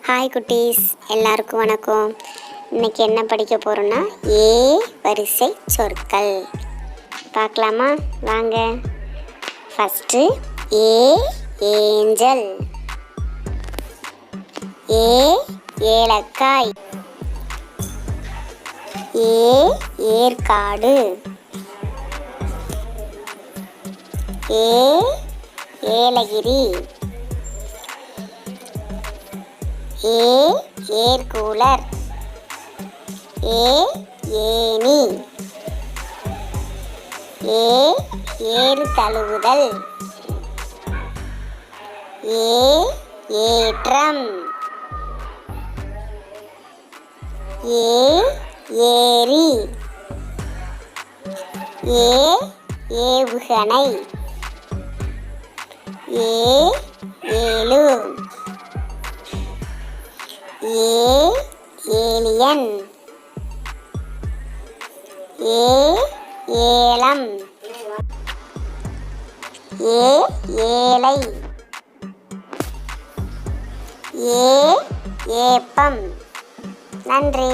Hi குட்டீஸ், எல்லாருக்கும் வணக்கம். இன்னைக்கு என்ன படிக்க போகிறோன்னா ஏ வரிசை சொற்கள் பார்க்கலாமா? வாங்க. ஃபஸ்ட்டு ஏ ஏஞ்சல், ஏ ஏலக்காய், ஏ ஏற்காடு, ஏ ஏலகிரி, ஏ ஏர்கூலர், ஏ ஏணி, ஏ ஏறு தழுவுதல், ஏ ஏற்றம், ஏ ஏரி, ஏ ஏவுகணை, ஏ ஏலு, ஏ ஏலியன், ஏ ஏலம், ஏ ஏலை, ஏ ஏப்பம். நன்றி.